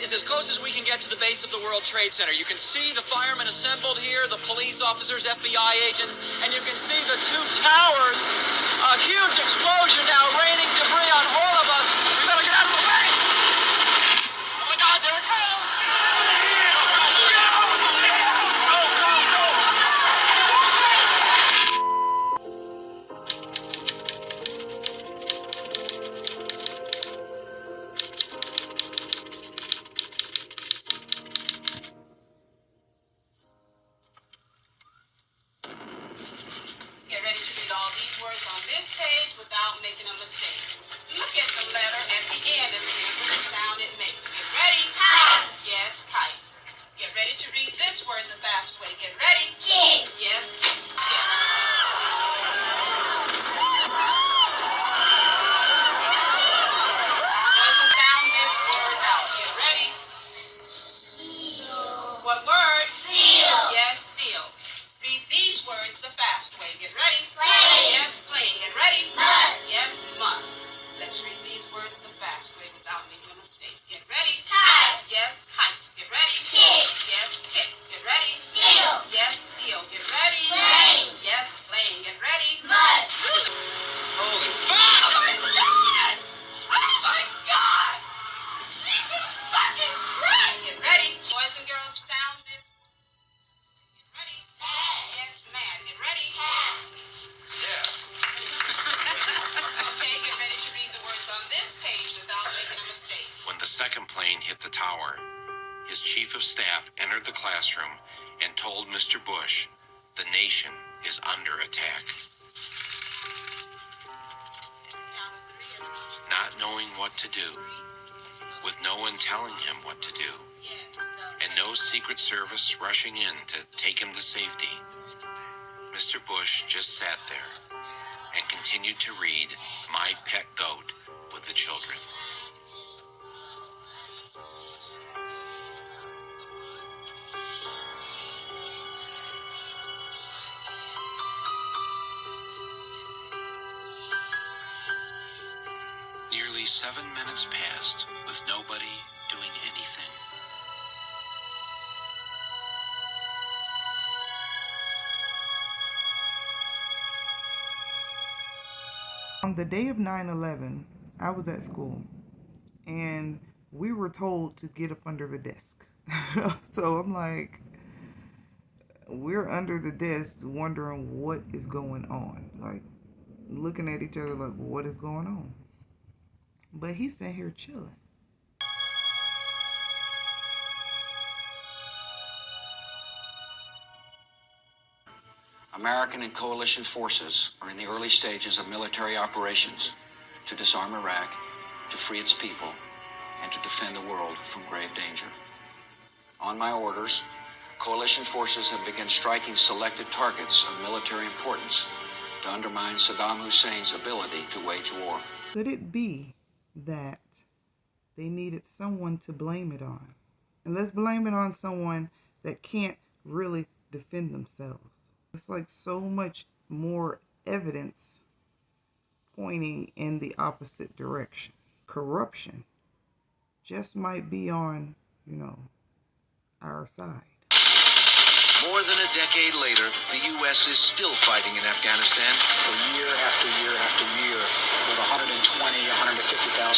is as close as we can get to the base of the World Trade Center. You can see the firemen assembled here, the police officers, FBI agents, and you can see the two towers. A huge explosion now, raining debris on all of us. We better get out of the way! Oh my God, there it goes! Go, go, go! Get ready to read all these words on this page without making a mistake. Look at the letter at the end and remember the sound it makes. Get ready. Kite. Yes, kite. Get ready to read this word the fast way. Get ready. Kid. Yes, kid. Skip. Boys and sound this word out. Get ready. Seal. What word? Seal. Yes, steal. Read these words the fast way. Get ready. Plane. Yes, plane. Get ready. Must. Yes, must. Let's read these words the fast way without making a mistake. Get ready. Kite. Yes, kite. Get ready. Kit. Yes, kit. Get ready. Steel. Yes, steel. Get ready. Plane. Yes, plane. Get ready. Must. Holy fuck! Oh my God! Oh my God! Jesus fucking Christ! Get ready. Boys and girls, sound this. Get ready. Yes, man. Get ready. Yeah. Okay, get ready to read the words on this page without making a mistake. When the second plane hit the tower, his chief of staff entered the classroom and told Mr. Bush, the nation is under attack. Count to three. Not knowing what to do, with no one telling him what to do, Yes. and no Secret Service rushing in to take him to safety, Mr. Bush just sat there and continued to read My Pet Goat with the children. Nearly 7 minutes passed with nobody doing anything. On the day of 9/11, I was at school and we were told to get up under the desk. So I'm like, we're under the desk wondering what is going on. Like, looking at each other like, what is going on? But he's sitting here chilling. American and coalition forces are in the early stages of military operations to disarm Iraq, to free its people, and to defend the world from grave danger. On my orders, coalition forces have begun striking selected targets of military importance to undermine Saddam Hussein's ability to wage war. Could it be that they needed someone to blame it on? And let's blame it on someone that can't really defend themselves. It's like so much more evidence pointing in the opposite direction. Corruption just might be on, our side. More than a decade later, the U.S. is still fighting in Afghanistan. For year after year after year, with 150,000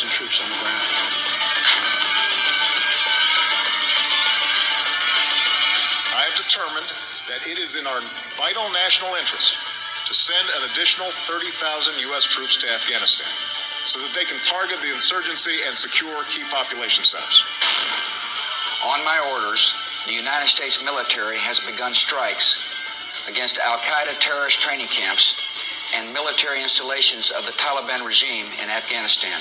troops on the ground. I have determined that it is in our vital national interest to send an additional 30,000 U.S. troops to Afghanistan so that they can target the insurgency and secure key population centers. On my orders, the United States military has begun strikes against Al-Qaeda terrorist training camps and military installations of the Taliban regime in Afghanistan.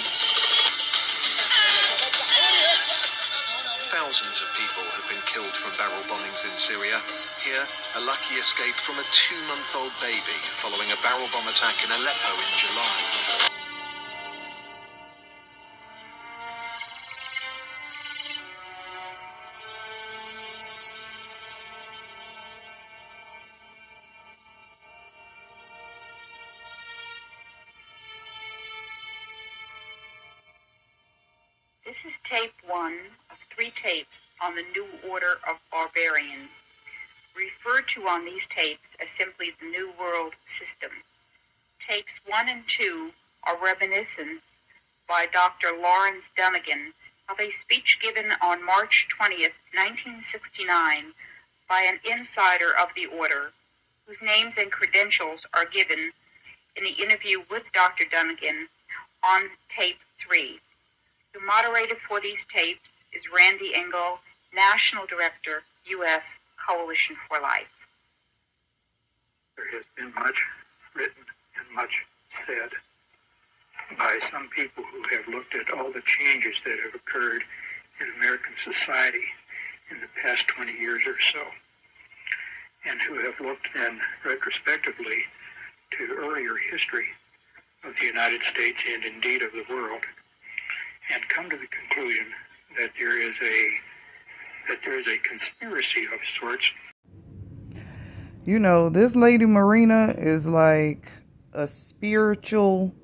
Thousands of people have been killed from barrel bombings in Syria. Here, a lucky escape from a 2-month-old baby following a barrel bomb attack in Aleppo in July. This is tape 1 of 3 tapes on the New Order of Barbarians, referred to on these tapes as simply the New World System. Tapes 1 and 2 are reminiscence by Dr. Lawrence Dunnigan of a speech given on March 20th, 1969 by an insider of the order, whose names and credentials are given in the interview with Dr. Dunnigan on tape 3. The moderator for these tapes is Randy Engel, National Director, U.S. Coalition for Life. There has been much written and much said by some people who have looked at all the changes that have occurred in American society in the past 20 years or so, and who have looked then retrospectively to earlier history of the United States and indeed of the world, and come to the conclusion that there is a conspiracy of sorts. You know, this lady Marina is like a spiritual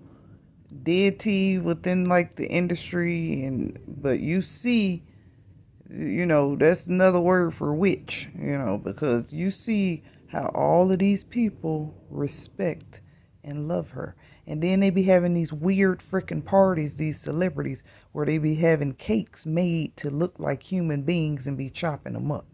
deity within like the industry, but you see, you know, that's another word for witch, you know, because you see how all of these people respect and love her. And then they be having these weird freaking parties, these celebrities, where they be having cakes made to look like human beings and be chopping them up.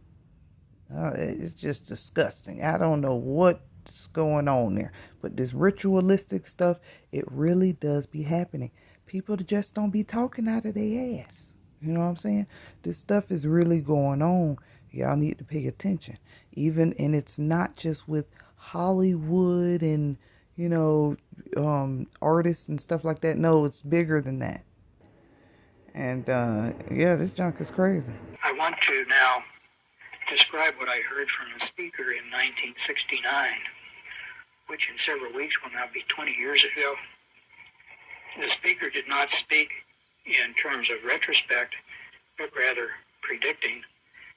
It's just disgusting. I don't know what's going on there. But this ritualistic stuff, it really does be happening. People just don't be talking out of their ass. You know what I'm saying? This stuff is really going on. Y'all need to pay attention. And it's not just with Hollywood and, you know, artists and stuff like that. No, it's bigger than that. And, yeah, this junk is crazy. I want to now describe what I heard from a speaker in 1969, which in several weeks will now be 20 years ago. The speaker did not speak in terms of retrospect, but rather predicting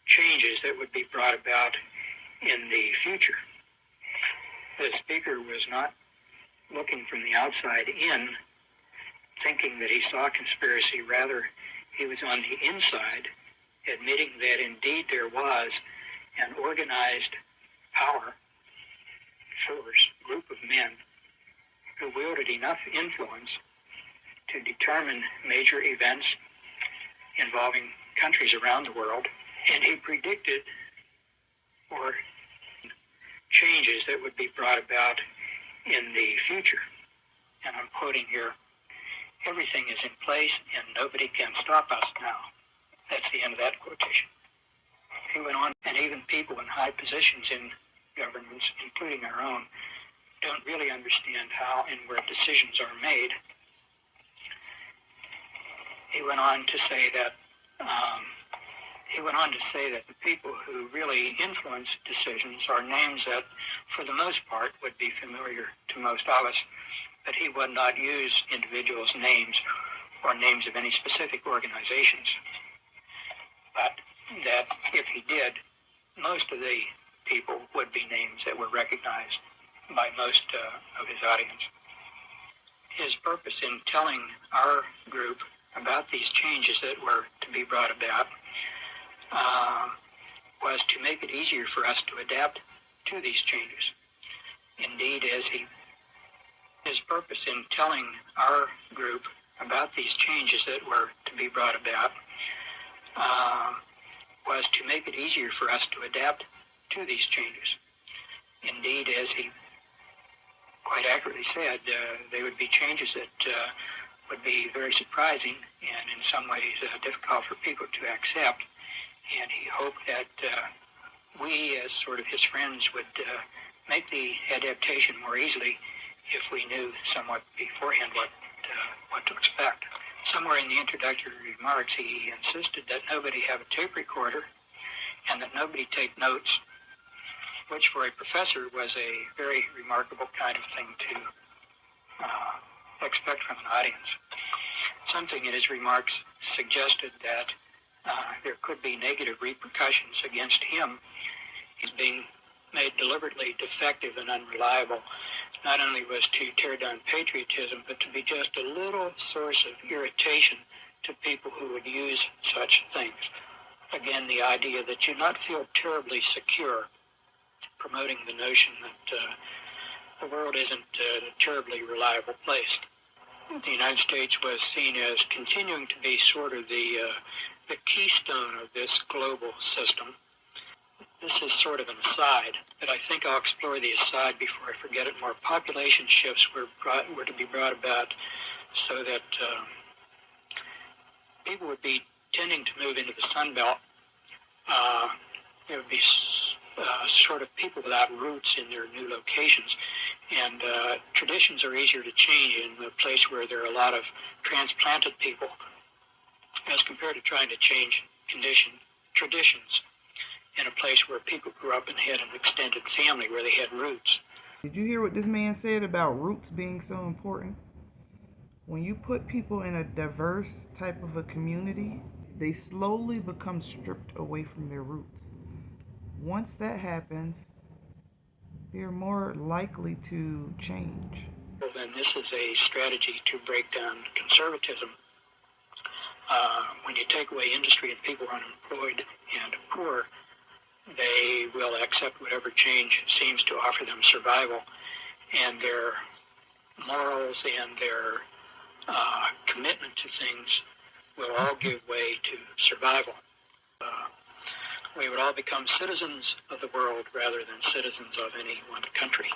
changes that would be brought about in the future. The speaker was not looking from the outside in, thinking that he saw conspiracy. Rather, he was on the inside, admitting that indeed there was an organized power force, group of men who wielded enough influence to determine major events involving countries around the world, and he predicted or changes that would be brought about in the future. And I'm quoting here, "Everything is in place and nobody can stop us now." That's the end of that quotation. He went on, and even people in high positions in governments, including our own, don't really understand how and where decisions are made. He went on to say that the people who really influence decisions are names that, for the most part, would be familiar to most of us, but he would not use individuals' names or names of any specific organizations. But that if he did, most of the people would be names that were recognized by most of his audience. His purpose in telling our group about these changes that were to be brought about was to make it easier for us to adapt to these changes. Indeed, his purpose in telling our group about these changes that were to be brought about was to make it easier for us to adapt to these changes. Indeed, as he quite accurately said, they would be changes that would be very surprising and in some ways difficult for people to accept. And he hoped that we, as sort of his friends, would make the adaptation more easily if we knew somewhat beforehand what to expect. Somewhere in the introductory remarks, he insisted that nobody have a tape recorder and that nobody take notes, which for a professor was a very remarkable kind of thing to expect from an audience. Something in his remarks suggested that there could be negative repercussions against him. He's being made deliberately defective and unreliable. Not only was to tear down patriotism, but to be just a little source of irritation to people who would use such things. again, the idea that you not feel terribly secure, promoting the notion that the world isn't a terribly reliable place. The United States was seen as continuing to be sort of the keystone of this global system. This is sort of an aside, but I think I'll explore the aside before I forget it more. Population shifts were to be brought about so that people would be tending to move into the Sun Belt. There would be sort of people without roots in their new locations. And traditions are easier to change in a place where there are a lot of transplanted people as compared to trying to change traditions in a place where people grew up and had an extended family where they had roots. Did you hear what this man said about roots being so important? When you put people in a diverse type of a community, they slowly become stripped away from their roots. Once that happens, they're more likely to change. Well, then this is a strategy to break down conservatism. When you take away industry and people are unemployed and poor, they will accept whatever change seems to offer them survival, and their morals and their commitment to things will all give way to survival. We would all become citizens of the world rather than citizens of any one country.